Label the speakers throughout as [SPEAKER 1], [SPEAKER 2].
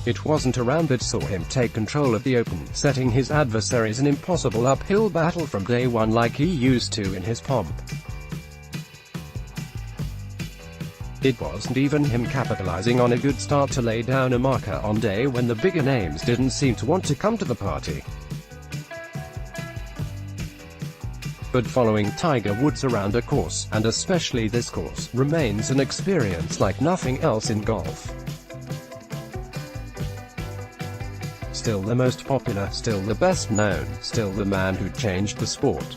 [SPEAKER 1] It wasn't a round that saw him take control of the Open, setting his adversaries an impossible uphill battle from day one like he used to in his pomp. It wasn't even him capitalizing on a good start to lay down a marker on day when the bigger names didn't seem to want to come to the party. But following Tiger Woods around a course, and especially this course, remains an experience like nothing else in golf. Still the most popular, still the best known, still the man who changed the sport.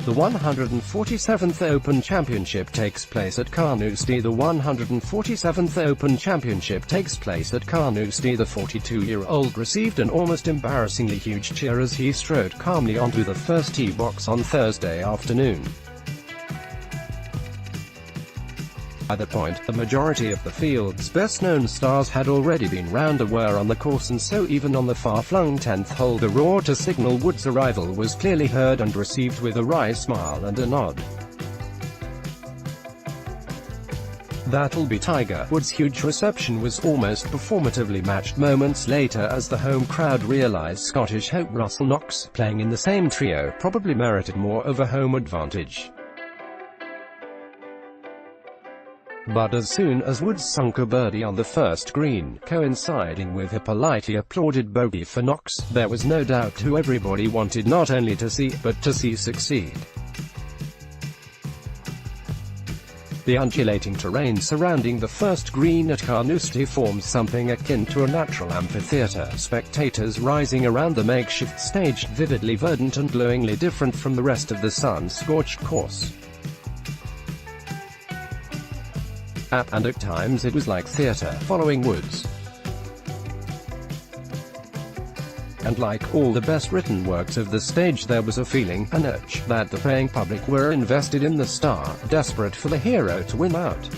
[SPEAKER 1] The 147th Open Championship takes place at Carnoustie. The 147th Open Championship takes place at Carnoustie. The 42-year-old received an almost embarrassingly huge cheer as he strode calmly onto the first tee box on Thursday afternoon. By that point, the majority of the field's best-known stars had already been round and were on the course, and so even on the far-flung 10th hole the roar to signal Woods' arrival was clearly heard and received with a wry smile and a nod. That'll be Tiger Woods' huge reception was almost performatively matched moments later as the home crowd realized Scottish hope Russell Knox, playing in the same trio, probably merited more of a home advantage. But as soon as Woods sunk a birdie on the first green, coinciding with a politely applauded bogey for Knox, there was no doubt who everybody wanted not only to see, but to see succeed. The undulating terrain surrounding the first green at Carnoustie forms something akin to a natural amphitheater, spectators rising around the makeshift stage, vividly verdant and glowingly different from the rest of the sun-scorched course. And at times it was like theater, following Woods. And like all the best written works of the stage, there was a feeling, an urge, that the paying public were invested in the star, desperate for the hero to win out.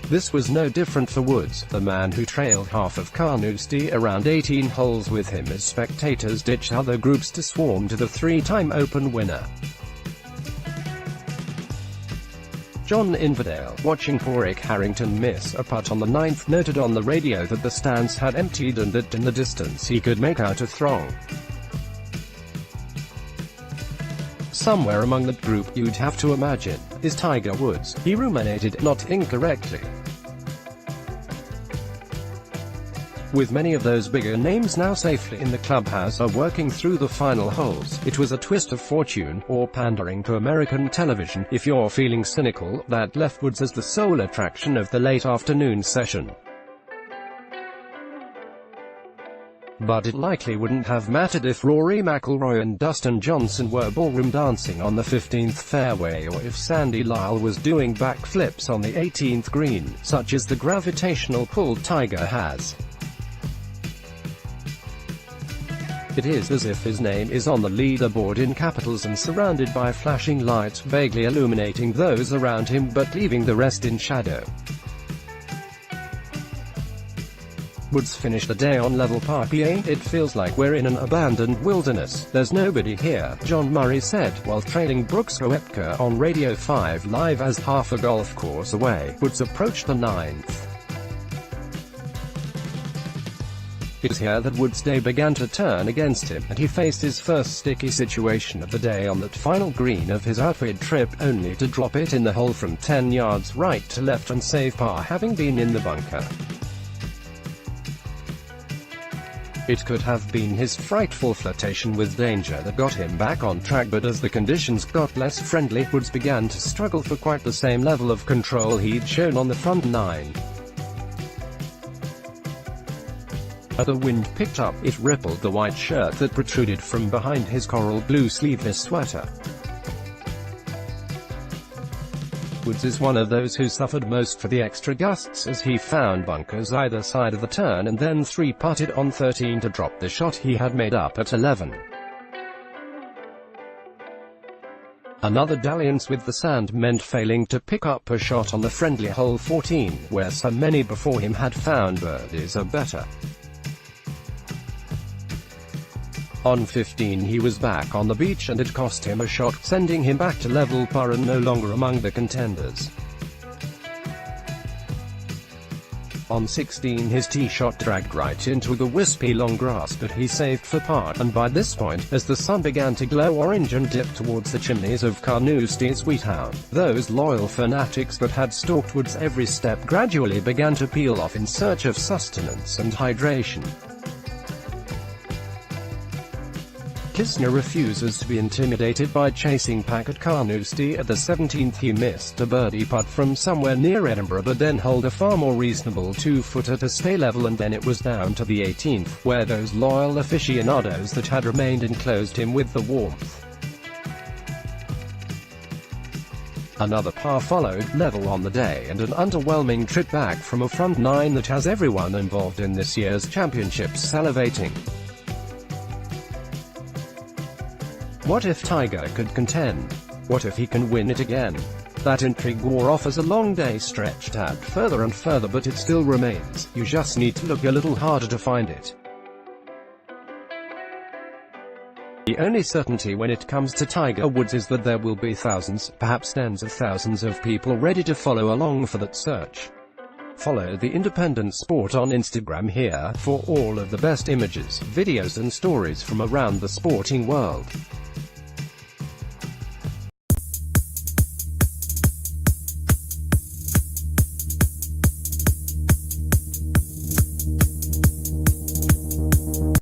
[SPEAKER 1] This was no different for Woods, the man who trailed half of Carnoustie around 18 holes with him as spectators ditched other groups to swarm to the three-time Open winner. John Inverdale, watching poor Rick Harrington miss a putt on the 9th, noted on the radio that the stands had emptied and that in the distance he could make out a throng. Somewhere among that group, you'd have to imagine, is Tiger Woods, he ruminated, not incorrectly. With many of those bigger names now safely in the clubhouse or working through the final holes, it was a twist of fortune, or pandering to American television, if you're feeling cynical, that left Woods as the sole attraction of the late afternoon session. But it likely wouldn't have mattered if Rory McIlroy and Dustin Johnson were ballroom dancing on the 15th fairway, or if Sandy Lyle was doing backflips on the 18th green, such as the gravitational pull Tiger has. It is as if his name is on the leaderboard in capitals and surrounded by flashing lights vaguely illuminating those around him but leaving the rest in shadow. Woods finished the day on level par PA. It feels like we're in an abandoned wilderness. There's nobody here, John Murray said, while trailing Brooks Koepka on Radio 5 Live as half a golf course away, Woods approached the 9th. It was here that Woods' day began to turn against him, and he faced his first sticky situation of the day on that final green of his outward trip, only to drop it in the hole from 10 yards right to left and save par, having been in the bunker. It could have been his frightful flirtation with danger that got him back on track, but as the conditions got less friendly, Woods began to struggle for quite the same level of control he'd shown on the front 9. As the wind picked up, it rippled the white shirt that protruded from behind his coral blue sleeveless sweater. Woods is one of those who suffered most for the extra gusts as he found bunkers either side of the turn and then three-putted on 13 to drop the shot he had made up at 11. Another dalliance with the sand meant failing to pick up a shot on the friendly hole 14, where so many before him had found birdies or better. On 15 he was back on the beach and it cost him a shot, sending him back to level par and no longer among the contenders. On 16 his tee shot dragged right into the wispy long grass that he saved for par, and by this point, as the sun began to glow orange and dip towards the chimneys of Carnoustie's sweet town, those loyal fanatics that had stalked Woods every step gradually began to peel off in search of sustenance and hydration. Kisner refuses to be intimidated by chasing pack at Carnoustie. At the 17th he missed a birdie putt from somewhere near Edinburgh but then holed a far more reasonable 2-footer to stay level, and then it was down to the 18th, where those loyal aficionados that had remained enclosed him with the warmth. Another par followed, level on the day, and an underwhelming trip back from a front nine that has everyone involved in this year's championships salivating. What if Tiger could contend? What if he can win it again? That intrigue wore off as a long day stretched out further and further, but it still remains. You just need to look a little harder to find it. The only certainty when it comes to Tiger Woods is that there will be thousands, perhaps tens of thousands of people ready to follow along for that search. Follow The Independent Sport on Instagram here for all of the best images, videos and stories from around the sporting world.